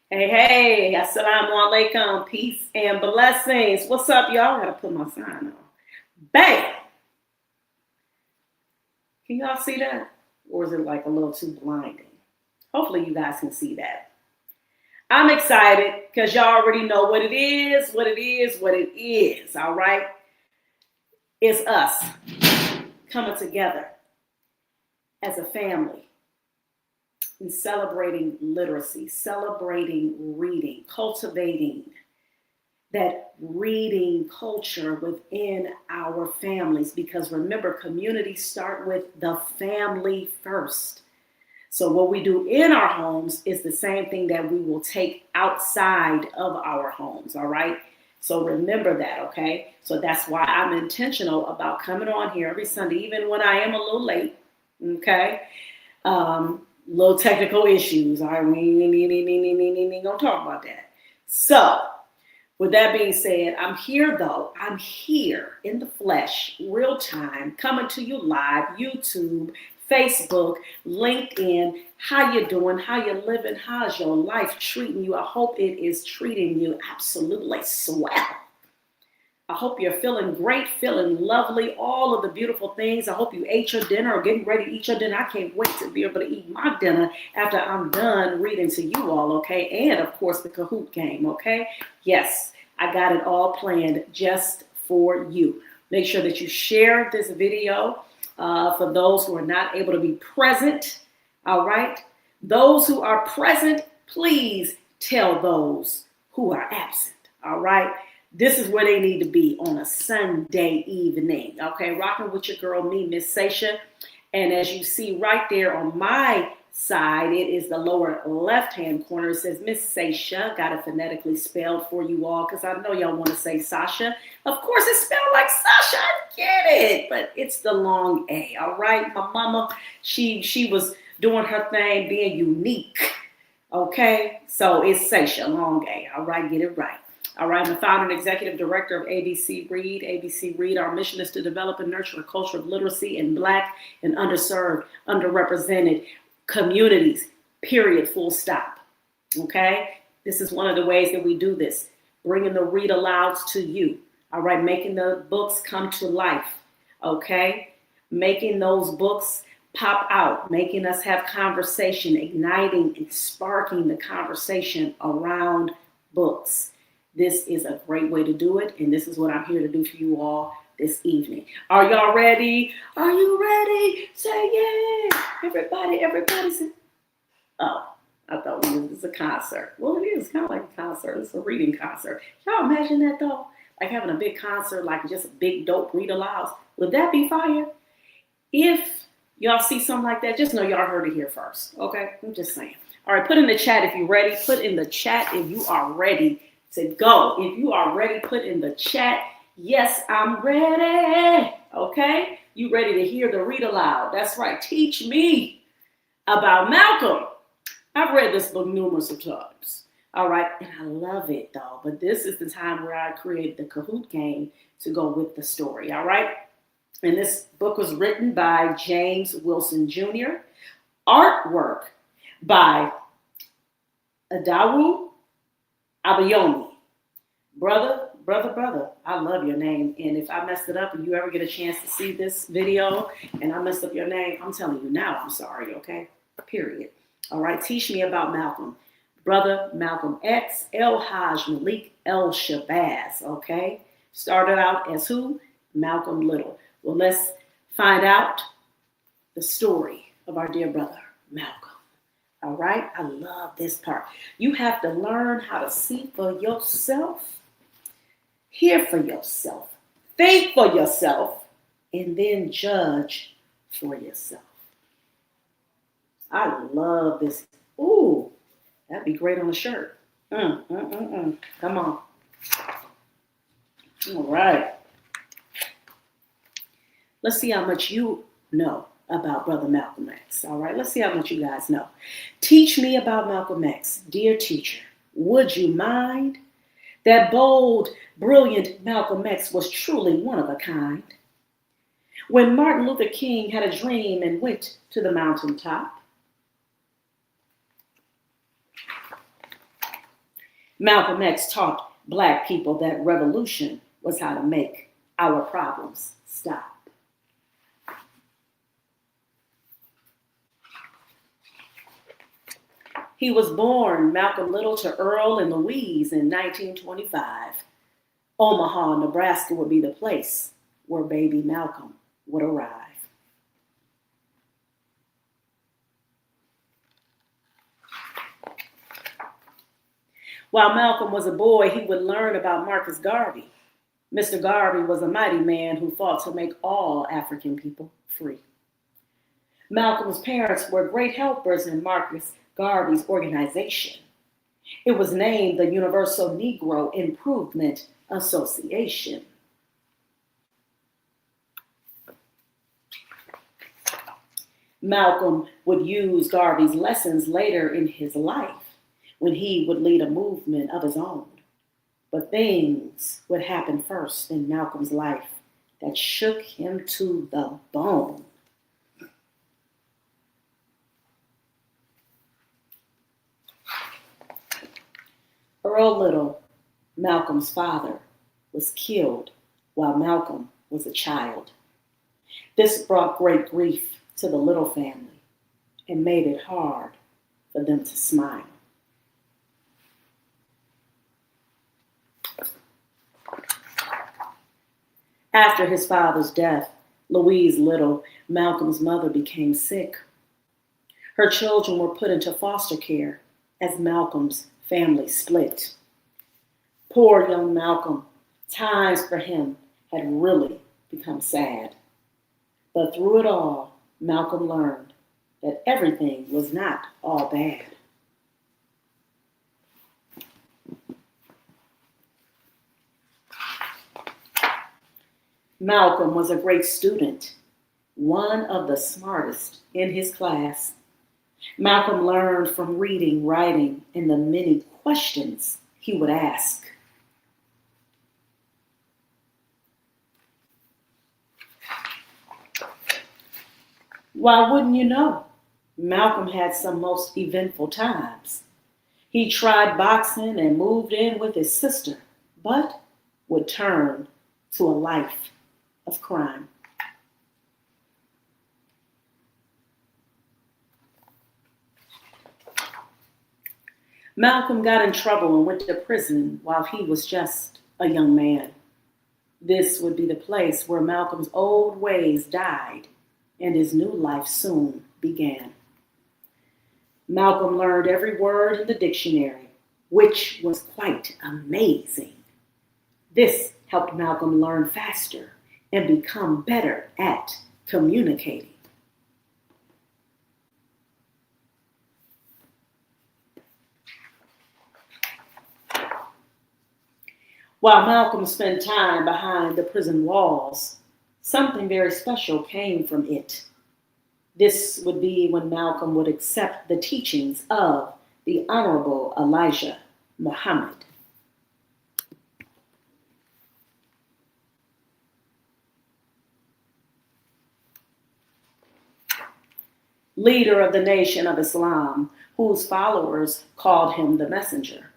Hey, hey, assalamu alaikum, peace and blessings. What's up, y'all? I gotta put my sign on. Bang! Can y'all see that? Or is it like a little too blinding? Hopefully, you guys can see that. I'm excited because y'all already know what it is, what it is, what it is, all right? It's us coming together as a family and celebrating literacy, celebrating reading, cultivating that reading culture within our families, because remember, communities start with the family first. So what we do in our homes is the same thing that we will take outside of our homes, all right? So remember that, okay? So that's why I'm intentional about coming on here every Sunday, even when I am a little late, okay? Little technical issues, all right? We ain't gonna talk about that. So with that being said, I'm here though. I'm here in the flesh, real time, coming to you live, YouTube, Facebook, LinkedIn. How you doing? How you living? How's your life treating you? I hope it is treating you absolutely swell. I hope you're feeling great, feeling lovely, all of the beautiful things. I hope you ate your dinner or getting ready to eat your dinner. I can't wait to be able to eat my dinner after I'm done reading to you all, okay? And, of course, the Kahoot game, okay? Yes, I got it all planned just for you. Make sure that you share this video for those who are not able to be present, all right? Those who are present, please tell those who are absent, all right? This is where they need to be on a Sunday evening. Okay, rocking with your girl, me, Miss Sasha. And as you see right there on my side, it is the lower left-hand corner. It says Miss Sasha. Got it phonetically spelled for you all because I know y'all want to say Sasha. Of course, it's spelled like Sasha. I get it, but it's the long A. All right, my mama, she was doing her thing, being unique. Okay, so it's Sasha, long A. All right, get it right. All right, I'm the founder and executive director of ABC Read. ABC Read, our mission is to develop and nurture a culture of literacy in Black and underserved, underrepresented communities, period, full stop. Okay? This is one of the ways that we do this, bringing the read alouds to you. All right, making the books come to life. Okay? Making those books pop out, making us have conversation, igniting and sparking the conversation around books. This is a great way to do it, and this is what I'm here to do for you all this evening. Are y'all ready? Are you ready? Say yeah. Everybody say, oh, I thought it was a concert. Well, it is kind of like a concert. It's a reading concert. Y'all imagine that, though? Like having a big concert, like just a big dope read alouds. Would that be fire? If y'all see something like that, just know y'all heard it here first, okay? I'm just saying. All right, put in the chat if you're ready. Put in the chat if you are ready to go. If you are ready, put in the chat, yes, I'm ready. Okay? You ready to hear the read aloud? That's right. Teach me about Malcolm. I've read this book numerous of times. All right, and I love it though. But this is the time where I created the Kahoot game to go with the story. All right? And this book was written by James Wilson Jr. Artwork by Adawu Abayomi. Brother, I love your name. And if I messed it up and you ever get a chance to see this video and I messed up your name, I'm telling you now, I'm sorry, okay? Period. All right, teach me about Malcolm. Brother Malcolm X, El Haj Malik El Shabazz, okay? Started out as who? Malcolm Little. Well, let's find out the story of our dear brother, Malcolm. All right, I love this part. You have to learn how to see for yourself, hear for yourself, think for yourself, and then judge for yourself. I love this. Ooh, that'd be great on a shirt. Come on. All right. Let's see how much you know about Brother Malcolm X. All right, let's see how much you guys know. Teach me about Malcolm X. Dear teacher, would you mind? That bold, brilliant Malcolm X was truly one of a kind. When Martin Luther King had a dream and went to the mountaintop, Malcolm X taught Black people that revolution was how to make our problems stop. He was born Malcolm Little to Earl and Louise in 1925. Omaha, Nebraska would be the place where baby Malcolm would arrive. While Malcolm was a boy, he would learn about Marcus Garvey. Mr. Garvey was a mighty man who fought to make all African people free. Malcolm's parents were great helpers in Marcus Garvey's organization. It was named the Universal Negro Improvement Association. Malcolm would use Garvey's lessons later in his life when he would lead a movement of his own. But things would happen first in Malcolm's life that shook him to the bone. Earl Little, Malcolm's father, was killed while Malcolm was a child. This brought great grief to the Little family and made it hard for them to smile. After his father's death, Louise Little, Malcolm's mother, became sick. Her children were put into foster care as Malcolm's family split. Poor young Malcolm, times for him had really become sad. But through it all, Malcolm learned that everything was not all bad. Malcolm was a great student, one of the smartest in his class. Malcolm learned from reading, writing, and the many questions he would ask. Why wouldn't you know? Malcolm had some most eventful times. He tried boxing and moved in with his sister, but would turn to a life of crime. Malcolm got in trouble and went to prison while he was just a young man. This would be the place where Malcolm's old ways died and his new life soon began. Malcolm learned every word in the dictionary, which was quite amazing. This helped Malcolm learn faster and become better at communicating. While Malcolm spent time behind the prison walls, something very special came from it. This would be when Malcolm would accept the teachings of the Honorable Elijah Muhammad. Leader of the Nation of Islam, whose followers called him the messenger.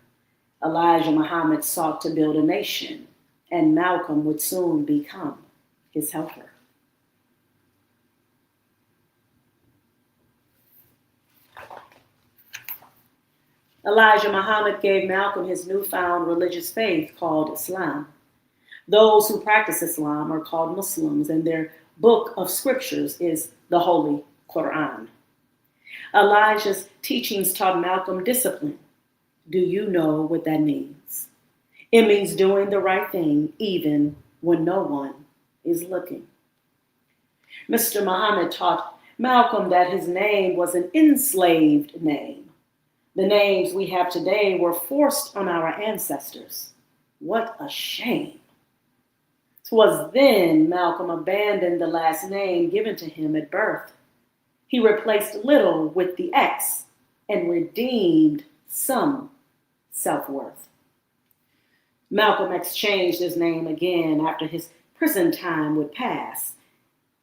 Elijah Muhammad sought to build a nation, and Malcolm would soon become his helper. Elijah Muhammad gave Malcolm his newfound religious faith called Islam. Those who practice Islam are called Muslims, and their book of scriptures is the Holy Quran. Elijah's teachings taught Malcolm discipline. Do you know what that means? It means doing the right thing even when no one is looking. Mr. Muhammad taught Malcolm that his name was an enslaved name. The names we have today were forced on our ancestors. What a shame. 'Twas then Malcolm abandoned the last name given to him at birth. He replaced Little with the X and redeemed some self-worth. Malcolm exchanged his name again after his prison time would pass.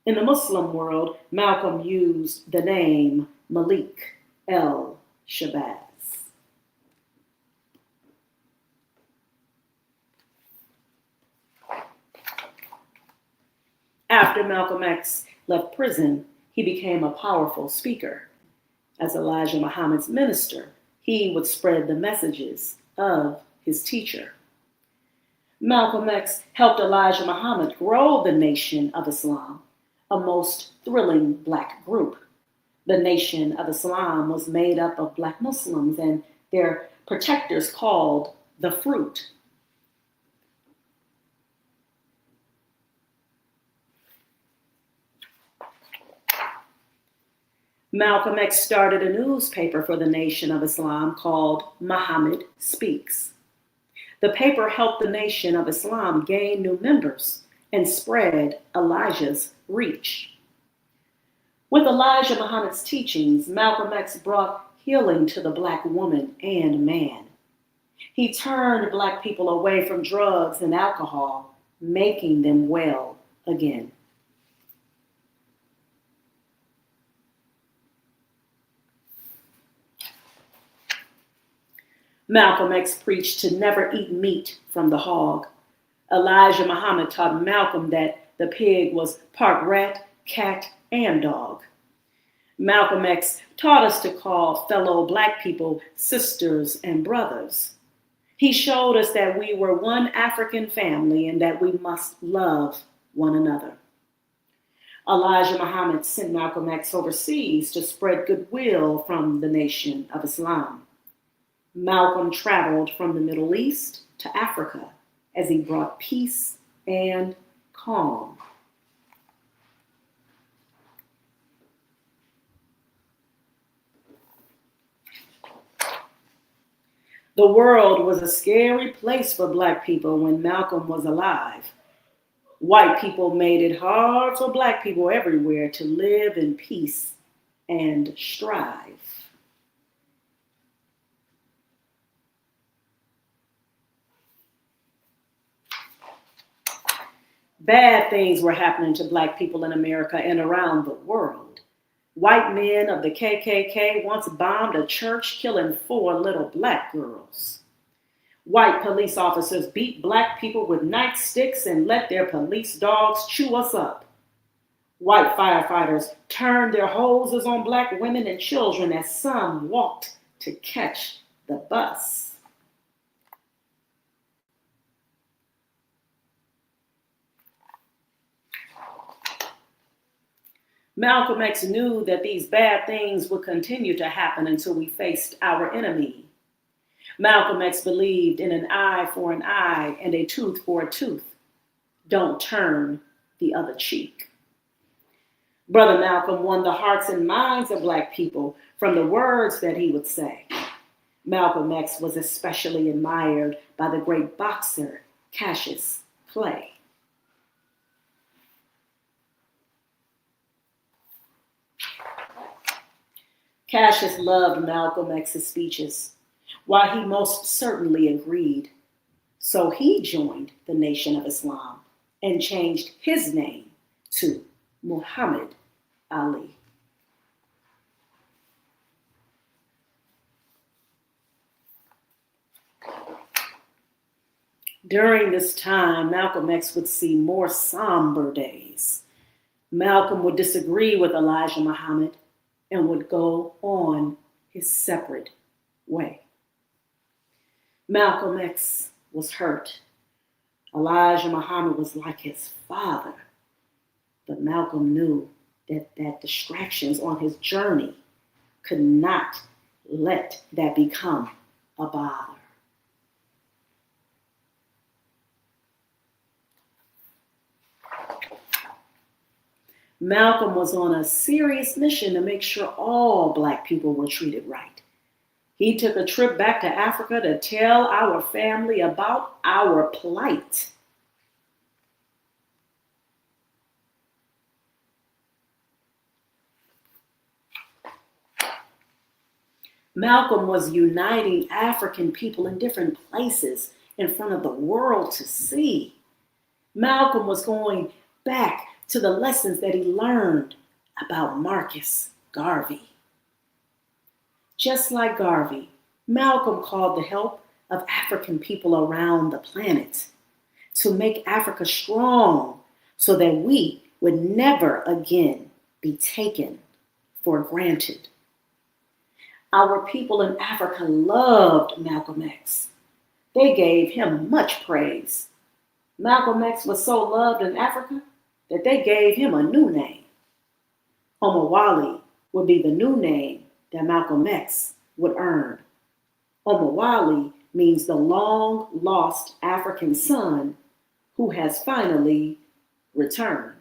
In the Muslim world, Malcolm used the name Malik el-Shabazz. After Malcolm X left prison, he became a powerful speaker. As Elijah Muhammad's minister, he would spread the messages of his teacher. Malcolm X helped Elijah Muhammad grow the Nation of Islam, a most thrilling black group. The Nation of Islam was made up of black Muslims and their protectors called the Fruit. Malcolm X started a newspaper for the Nation of Islam called Muhammad Speaks. The paper helped the Nation of Islam gain new members and spread Elijah's reach. With Elijah Muhammad's teachings, Malcolm X brought healing to the black woman and man. He turned black people away from drugs and alcohol, making them well again. Malcolm X preached to never eat meat from the hog. Elijah Muhammad taught Malcolm that the pig was part rat, cat, and dog. Malcolm X taught us to call fellow black people sisters and brothers. He showed us that we were one African family and that we must love one another. Elijah Muhammad sent Malcolm X overseas to spread goodwill from the Nation of Islam. Malcolm traveled from the Middle East to Africa as he brought peace and calm. The world was a scary place for black people when Malcolm was alive. White people made it hard for black people everywhere to live in peace and strive. Bad things were happening to black people in America and around the world. White men of the KKK once bombed a church, killing 4 little black girls. White police officers beat black people with nightsticks and let their police dogs chew us up. White firefighters turned their hoses on black women and children as some walked to catch the bus. Malcolm X knew that these bad things would continue to happen until we faced our enemy. Malcolm X believed in an eye for an eye and a tooth for a tooth. Don't turn the other cheek. Brother Malcolm won the hearts and minds of black people from the words that he would say. Malcolm X was especially admired by the great boxer Cassius Clay. Cassius loved Malcolm X's speeches, while he most certainly agreed. So he joined the Nation of Islam and changed his name to Muhammad Ali. During this time, Malcolm X would see more somber days. Malcolm would disagree with Elijah Muhammad and would go on his separate way. Malcolm X was hurt. Elijah Muhammad was like his father, but Malcolm knew that distractions on his journey could not let that become a bother. Malcolm was on a serious mission to make sure all black people were treated right. He took a trip back to Africa to tell our family about our plight. Malcolm was uniting African people in different places in front of the world to see. Malcolm was going back to the lessons that he learned about Marcus Garvey. Just like Garvey, Malcolm called the help of African people around the planet to make Africa strong so that we would never again be taken for granted. Our people in Africa loved Malcolm X. They gave him much praise. Malcolm X was so loved in Africa that they gave him a new name. Omawali would be the new name that Malcolm X would earn. Omawali means the long-lost African son who has finally returned.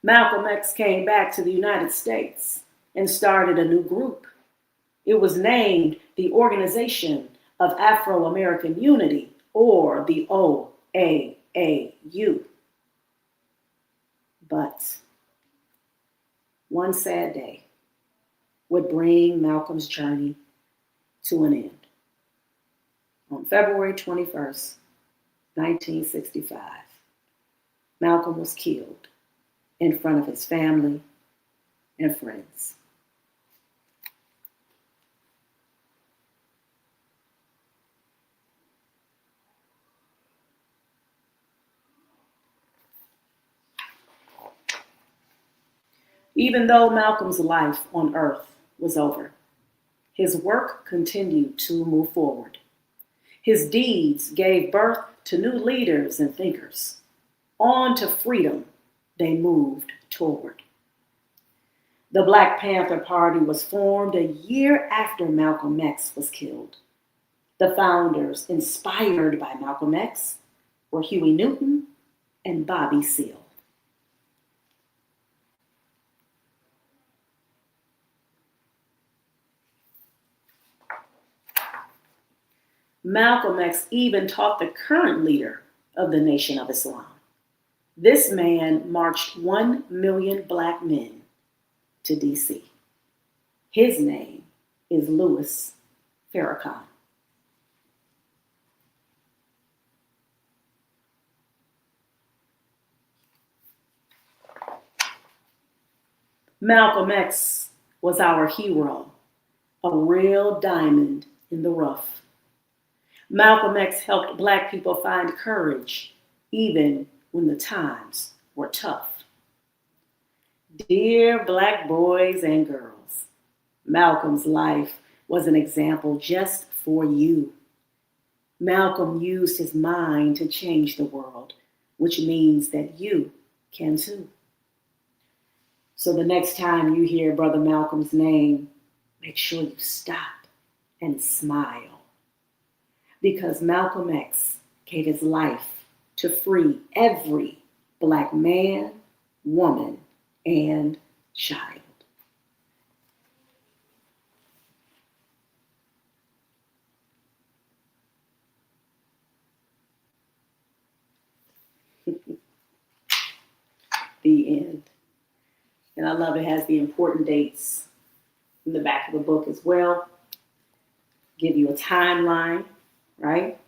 Malcolm X came back to the United States and started a new group. It was named the Organization of Afro-American Unity, or the OAAU. But one sad day would bring Malcolm's journey to an end. On February 21st, 1965, Malcolm was killed in front of his family and friends. Even though Malcolm's life on earth was over, his work continued to move forward. His deeds gave birth to new leaders and thinkers. On to freedom they moved toward. The Black Panther Party was formed a year after Malcolm X was killed. The founders, inspired by Malcolm X, were Huey Newton and Bobby Seale. Malcolm X even taught the current leader of the Nation of Islam. This man marched 1 million Black men to DC. His name is Louis Farrakhan. Malcolm X was our hero, a real diamond in the rough. Malcolm X helped Black people find courage, even when the times were tough. Dear Black boys and girls, Malcolm's life was an example just for you. Malcolm used his mind to change the world, which means that you can too. So the next time you hear Brother Malcolm's name, make sure you stop and smile. Because Malcolm X gave his life to free every Black man, woman, and child. The end. And I love it has the important dates in the back of the book as well. Give you a timeline, right?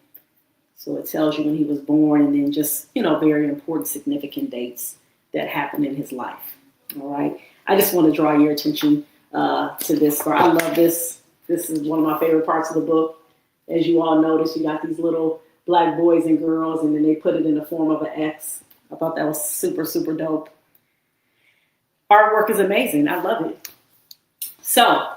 So it tells you when he was born and then just, very important, significant dates that happened in his life. All right. I just want to draw your attention to this part. I love this. This is one of my favorite parts of the book. As you all notice, you got these little Black boys and girls, and then they put it in the form of an X. I thought that was super, super dope. Artwork is amazing. I love it. So,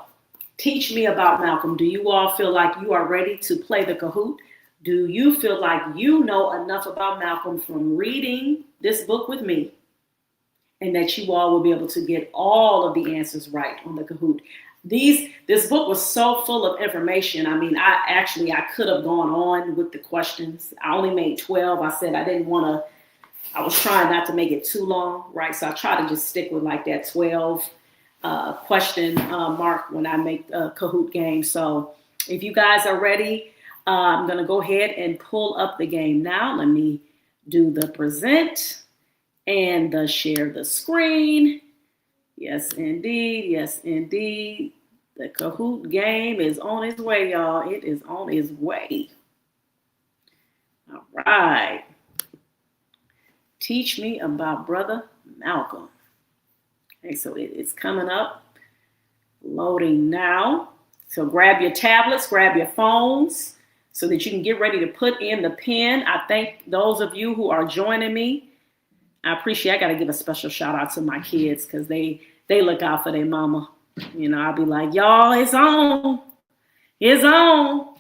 teach me about Malcolm. Do you all feel like you are ready to play the Kahoot? Do you feel like you know enough about Malcolm from reading this book with me, and that you all will be able to get all of the answers right on the Kahoot? This book was so full of information. I mean, I could have gone on with the questions. I only made 12. I said I was trying not to make it too long, right? So I try to just stick with like that 12 question mark when I make a Kahoot game. So if you guys are ready, I'm going to go ahead and pull up the game now. Let me do the present and the share the screen. Yes, indeed. Yes, indeed. The Kahoot game is on its way, y'all. It is on its way. All right. Teach me about Brother Malcolm. Okay, so it is coming up. Loading now. So grab your tablets, grab your phones so that you can get ready to put in the pin. I thank those of you who are joining me. I appreciate, I got to give a special shout out to my kids because they look out for their mama. You know, I'll be like, y'all, it's on. It's on.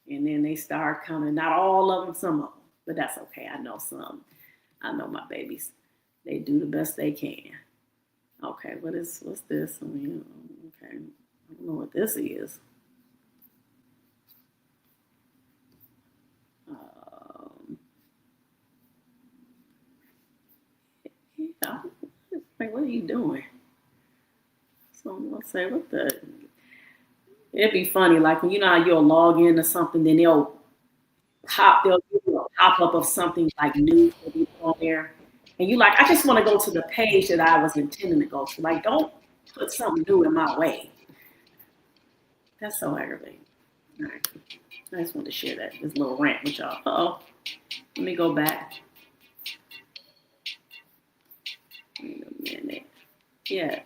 And then they start coming. Not all of them, some of them. But that's okay. I know some. I know my babies. They do the best they can. Okay, what's this? I mean, okay, I don't know what this is. Yeah, like, what are you doing? So I'm gonna say, what the? It'd be funny, like when you know how you'll log into something, then they'll give you a pop up of something like news will be on there, and you like, I just want to go to the page that I was intending to go to. Like, don't put something new in my way. That's so aggravating. All right. I just wanted to share this little rant with y'all. Uh-oh. Let me go back. Wait a minute. Yeah.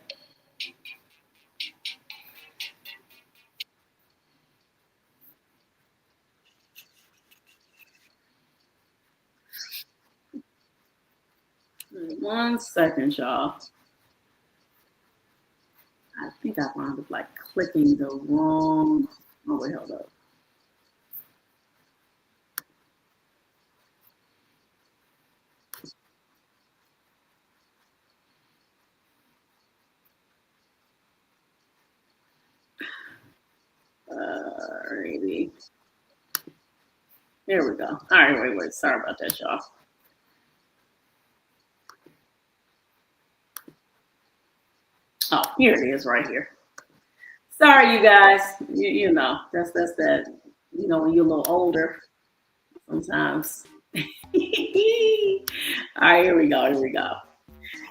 One second, y'all. I think I wound up like clicking the wrong. Oh, wait, hold up. Alrighty. There we go. All right, wait. Sorry about that, y'all. Oh, here it is right here. Sorry, you guys. You know, that's that. You know, when you're a little older, sometimes. All right, here we go.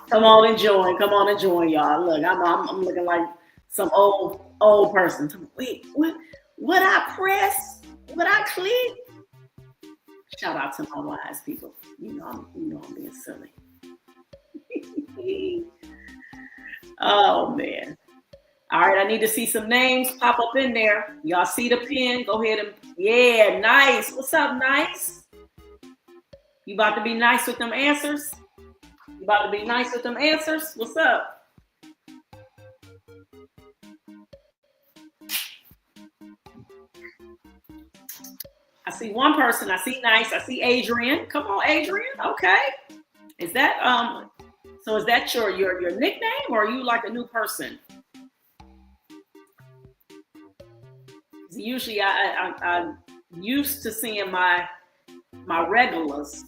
Come on and join, y'all. Look, I'm looking like some old person. Wait, what I press? What I click? Shout out to my wise people. You know I'm being silly. Oh man. All right, I need to see some names pop up in there. Y'all see the pin? Go ahead and yeah, nice. What's up, nice? You about to be nice with them answers? You about to be nice with them answers? What's up? I see one person. I see nice. I see Adrian. Come on, Adrian. Okay. Is that so is that your nickname or are you like a new person? Usually I'm used to seeing my regulars.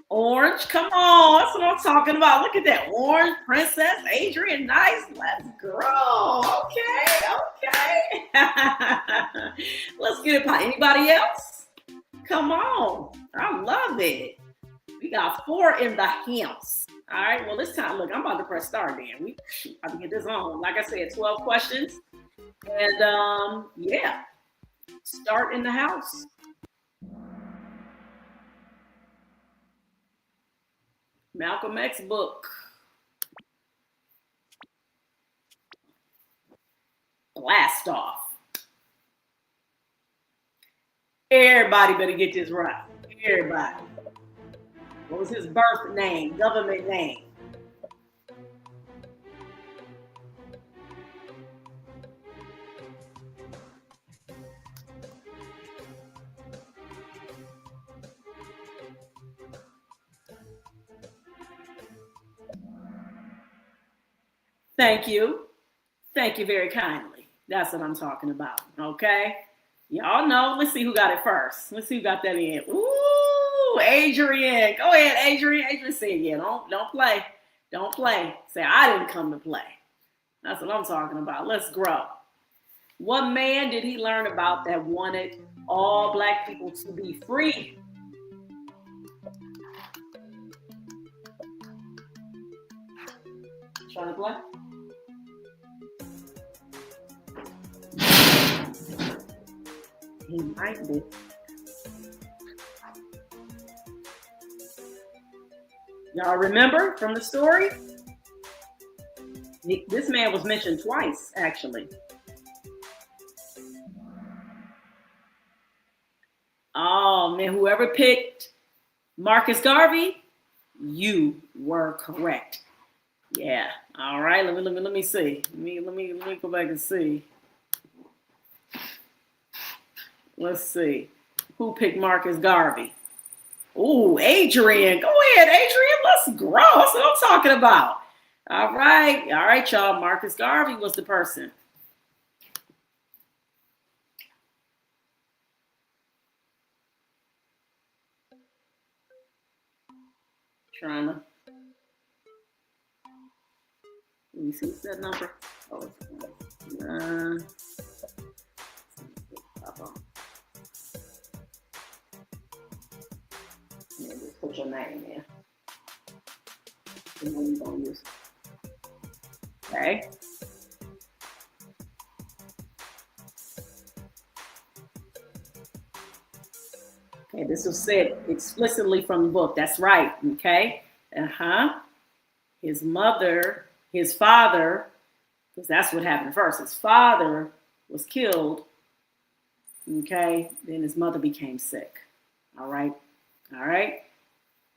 Orange, come on, that's what I'm talking about. Look at that, Orange, Princess, Adrian, nice, let's grow. Okay. Let's get it by anybody else. Come on, I love it. We got 4 in the house. All right, well, this time, look, I'm about to press start then. We about to get this on. Like I said, 12 questions. And yeah, start in the house. Malcolm X book. Blast off. Everybody better get this right. Everybody. What was his birth name? Government name? Thank you. Thank you very kindly. That's what I'm talking about. Okay. Y'all know. Let's see who got it first. Let's see who got that in. Ooh, Adrian. Go ahead, Adrian. Adrian said, yeah, don't play. Don't play. Say, I didn't come to play. That's what I'm talking about. Let's grow. What man did he learn about that wanted all Black people to be free? Trying to play? He might be. Y'all remember from the story? This man was mentioned twice, actually. Oh man, whoever picked Marcus Garvey, you were correct. Yeah. All right. Let me see. Let me go back and see. Let's see. Who picked Marcus Garvey? Ooh, Adrian. Go ahead, Adrian. Let's grow. That's what I'm talking about. All right. All right, y'all. Marcus Garvey was the person. Trying to. Let me see. What's that number? Oh, it's yeah, just put your name in. And then you're going to use it. Okay. Okay, this was said explicitly from the book. That's right. Okay. Uh-huh. His mother, his father, because that's what happened first. His father was killed. Okay. Then his mother became sick. All right. All right.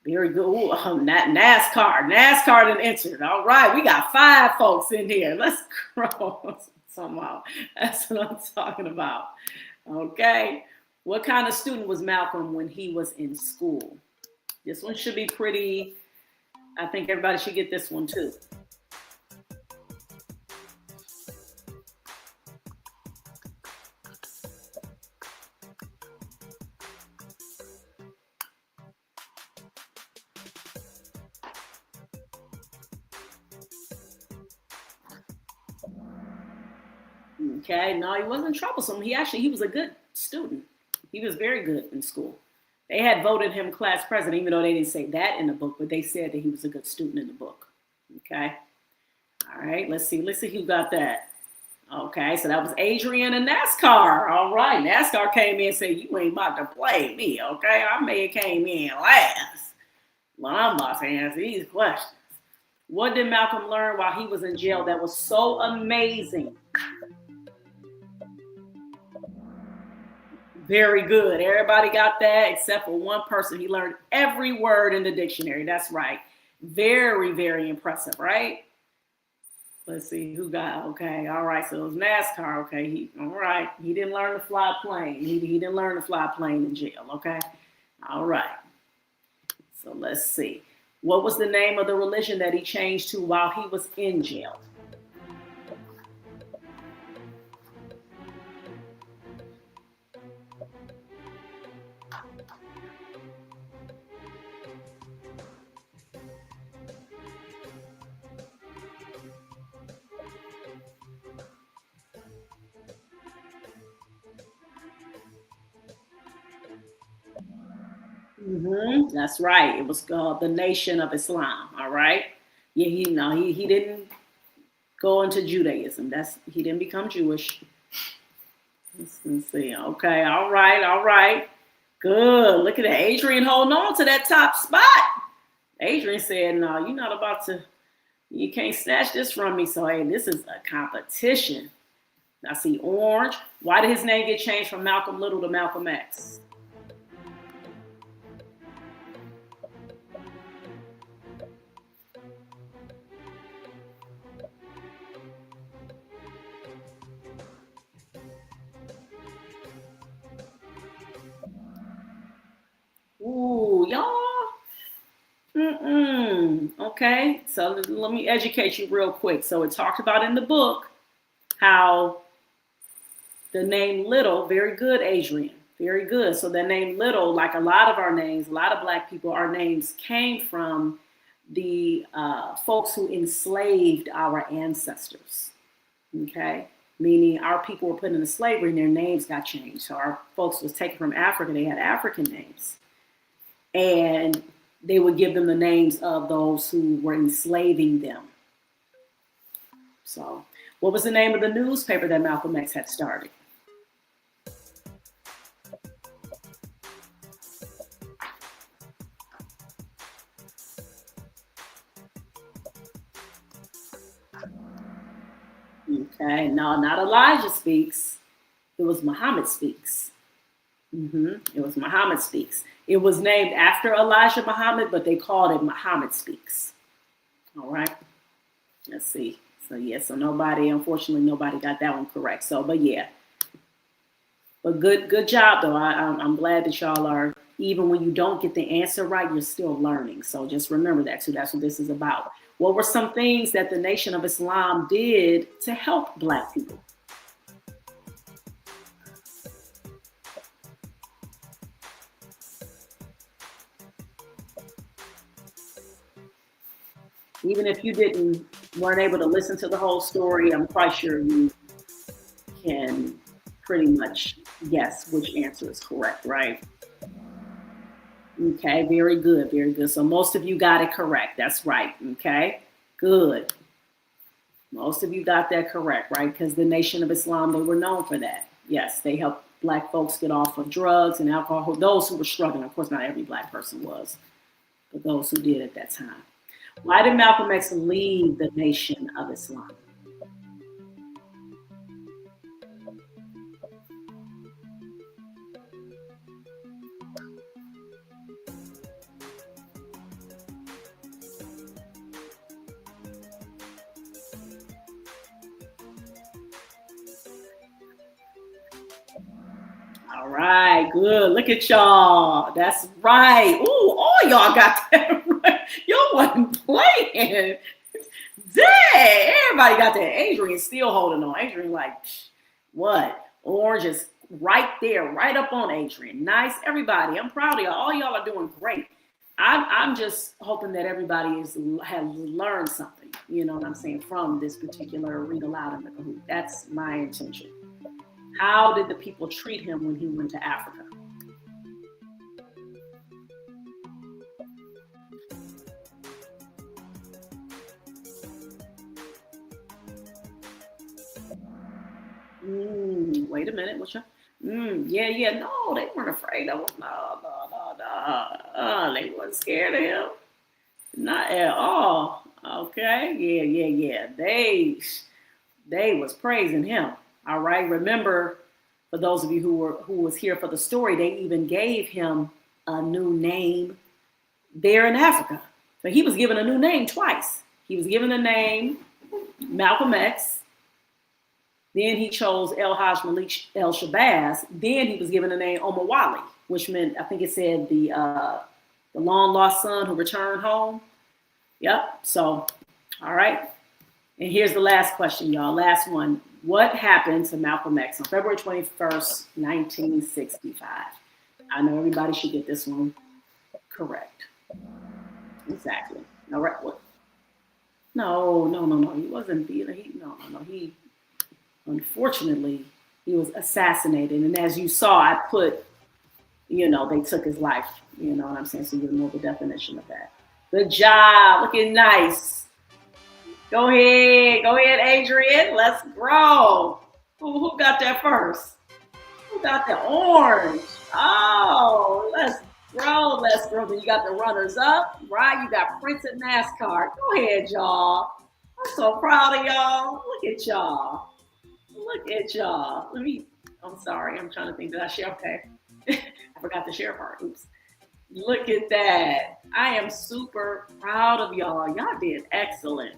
Very good. Ooh, NASCAR. NASCAR done entered. All right. We got 5 folks in here. Let's grow somehow. That's what I'm talking about. Okay. What kind of student was Malcolm when he was in school? This one should be pretty. I think everybody should get this one too. Okay, no, he wasn't troublesome. He was a good student. He was very good in school. They had voted him class president, even though they didn't say that in the book, but they said that he was a good student in the book. Okay. All right, let's see. Let's see who got that. Okay, so that was Adrian and NASCAR. All right, NASCAR came in and said, you ain't about to play me, okay? I may have came in last. Well, I'm about to answer these questions. What did Malcolm learn while he was in jail that was so amazing? Very good. Everybody got that except for one person. He learned every word in the dictionary. That's right. Very, very impressive, right? Let's see who got. Okay, all right. So it was NASCAR. Okay, all right. He didn't learn to fly a plane. He didn't learn to fly a plane in jail. Okay, all right. So let's see. What was the name of the religion that he changed to while he was in jail? That's right. It was called the Nation of Islam. All right. Yeah, he didn't go into Judaism. He didn't become Jewish. Let's see. Okay. All right. All right. Good. Look at that. Adrian holding on to that top spot. Adrian said, "No, you're not about to. You can't snatch this from me." So hey, this is a competition. I see orange. Why did his name get changed from Malcolm Little to Malcolm X? Ooh, y'all. Okay, so let me educate you real quick. So it talked about in the book how the name Little, very good, Adrian, very good. So the name Little, like a lot of our names, a lot of Black people, our names came from the folks who enslaved our ancestors. Okay, meaning our people were put into slavery and their names got changed. So our folks was taken from Africa; they had African names, and they would give them the names of those who were enslaving them. So, what was the name of the newspaper that Malcolm X had started? Okay, no, not Elijah Speaks. It was Muhammad Speaks. It was Muhammad Speaks. It was named after Elijah Muhammad, but they called it Muhammad Speaks. All right. Let's see. So yeah, so unfortunately, nobody got that one correct. So, but yeah, but good job though. I'm glad that y'all are, even when you don't get the answer right, you're still learning. So just remember that too. That's what this is about. What were some things that the Nation of Islam did to help Black people? Even if you weren't able to listen to the whole story, I'm quite sure you can pretty much guess which answer is correct, right? Okay, very good, very good. So most of you got it correct. That's right. Okay, good. Most of you got that correct, right? Because the Nation of Islam, they were known for that. Yes, they helped Black folks get off of drugs and alcohol. Those who were struggling, of course, not every Black person was, but those who did at that time. Why did Malcolm X leave the Nation of Islam? All right, good. Look at y'all. That's right. Ooh, all y'all got that right. Y'all wasn't playing. Dang, everybody got that. Adrian's still holding on. Adrian, like, what? Orange is right there, right up on Adrian. Nice, everybody. I'm proud of y'all. All y'all are doing great. I'm just hoping that everybody has learned something, you know what I'm saying, from this particular Read Aloud in the Kahoot. That's my intention. How did the people treat him when he went to Africa? Wait a minute, what's your? Yeah. No, they weren't afraid of him. No. They weren't scared of him. Not at all. Okay. Yeah. They was praising him. All right. Remember, for those of you who was here for the story, they even gave him a new name there in Africa. So he was given a new name twice. He was given the name Malcolm X. Then he chose El Haj Malik El Shabazz. Then he was given the name Omar Wali, which meant, I think it said the long lost son who returned home. Yep. So, all right. And here's the last question, y'all. Last one. What happened to Malcolm X on February 21st, 1965? I know everybody should get this one correct. Exactly. All right. What? No. He wasn't being. He unfortunately, he was assassinated. And as you saw, I put, they took his life. You know what I'm saying? So you know the definition of that. Good job. Looking nice. Go ahead, Adrian. Let's grow. Who got that first? Who got the orange? Oh, let's grow. Then you got the runners up, right? You got Prince at NASCAR. Go ahead, y'all. I'm so proud of y'all. Look at y'all. I'm sorry. I'm trying to think. Did I share? Okay. I forgot the share part. Oops. Look at that. I am super proud of y'all. Y'all did excellent.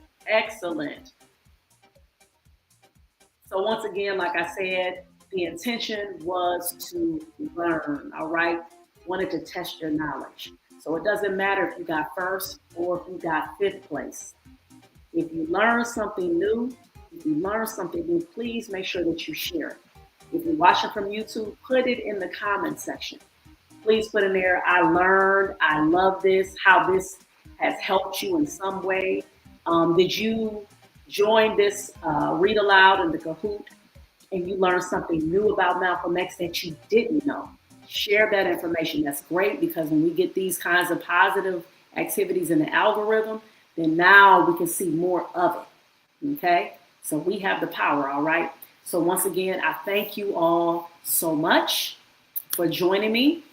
So once again, like I said, the intention was to learn, all right? Wanted to test your knowledge. So it doesn't matter if you got first or if you got fifth place. If you learn something new, please make sure that you share it. If you're watching from YouTube, put it in the comment section. Please put in there, I learned, I love this, how this has helped you in some way. Did you join this Read Aloud in the Kahoot and you learned something new about Malcolm X that you didn't know? Share that information. That's great, because when we get these kinds of positive activities in the algorithm, then now we can see more of it. Okay? So we have the power, all right? So once again, I thank you all so much for joining me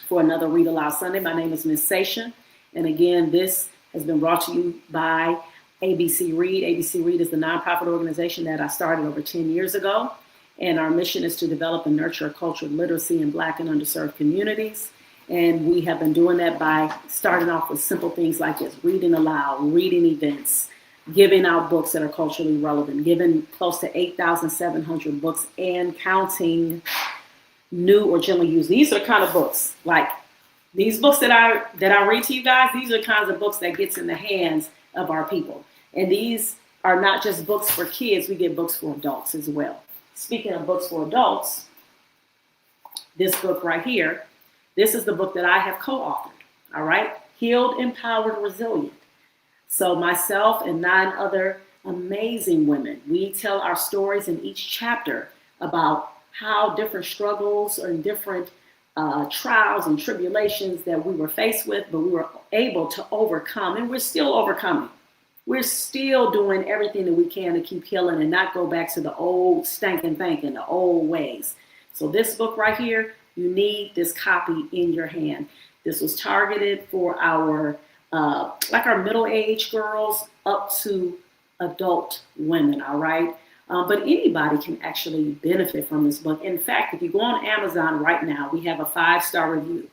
for another Read Aloud Sunday. My name is Miss Sasha. And again, this has been brought to you by ABC Read. ABC Read is the nonprofit organization that I started over 10 years ago. And our mission is to develop and nurture a culture of literacy in Black and underserved communities. And we have been doing that by starting off with simple things like this: reading aloud, reading events, giving out books that are culturally relevant, giving close to 8,700 books and counting, new or gently used. These are the kind of books, like these books that I read to you guys, these are the kinds of books that gets in the hands of our people. And these are not just books for kids, we get books for adults as well. Speaking of books for adults, this book right here, this is the book that I have co-authored, all right? Healed, Empowered, Resilient. So myself and 9 other amazing women, we tell our stories in each chapter about how different struggles and different trials and tribulations that we were faced with, but we were able to overcome, and we're still overcoming. We're still doing everything that we can to keep healing and not go back to the old stinking thinking, the old ways. So this book right here, you need this copy in your hand. This was targeted for our our middle-aged girls up to adult women, all right? But anybody can actually benefit from this book. In fact, if you go on Amazon right now, we have a 5-star review.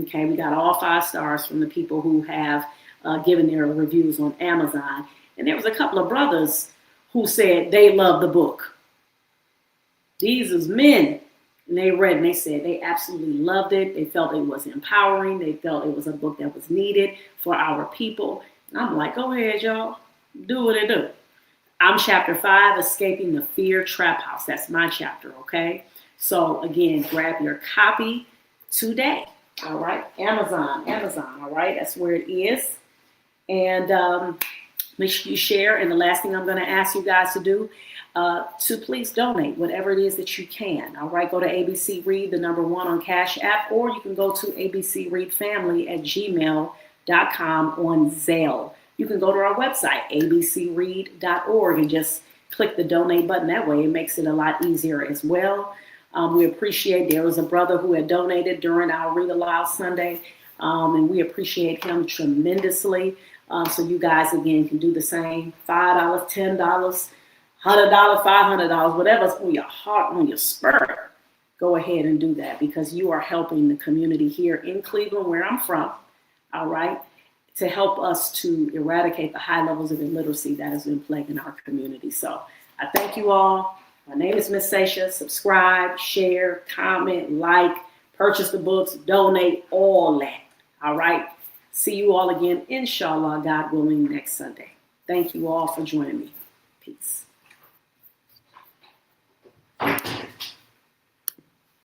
Okay, we got all 5 stars from the people who have given their reviews on Amazon. And there was a couple of brothers who said they loved the book. These is men. And they read and they said they absolutely loved it. They felt it was empowering. They felt it was a book that was needed for our people. And I'm like, go ahead, y'all. Do what it do. I'm chapter 5, Escaping the Fear Trap House. That's my chapter, okay? So again, grab your copy today. All right, Amazon, all right? That's where it is. And make sure you share. And the last thing I'm going to ask you guys to do, to please donate whatever it is that you can. All right, go to ABC Read, the number 1 on Cash App, or you can go to abcreadfamily@gmail.com on Zelle. You can go to our website, abcread.org, and just click the donate button. That way it makes it a lot easier as well. We appreciate, there was a brother who had donated during our Read Aloud Sunday, and we appreciate him tremendously. So you guys, again, can do the same. $5, $10, $100, $500, whatever's on your heart, on your spirit. Go ahead and do that, because you are helping the community here in Cleveland, where I'm from, all right, to help us to eradicate the high levels of illiteracy that has been plaguing our community. So I thank you all. My name is Miss Sasha. Subscribe, share, comment, like, purchase the books, donate, all that. All right. See you all again, inshallah, God willing, next Sunday. Thank you all for joining me. Peace.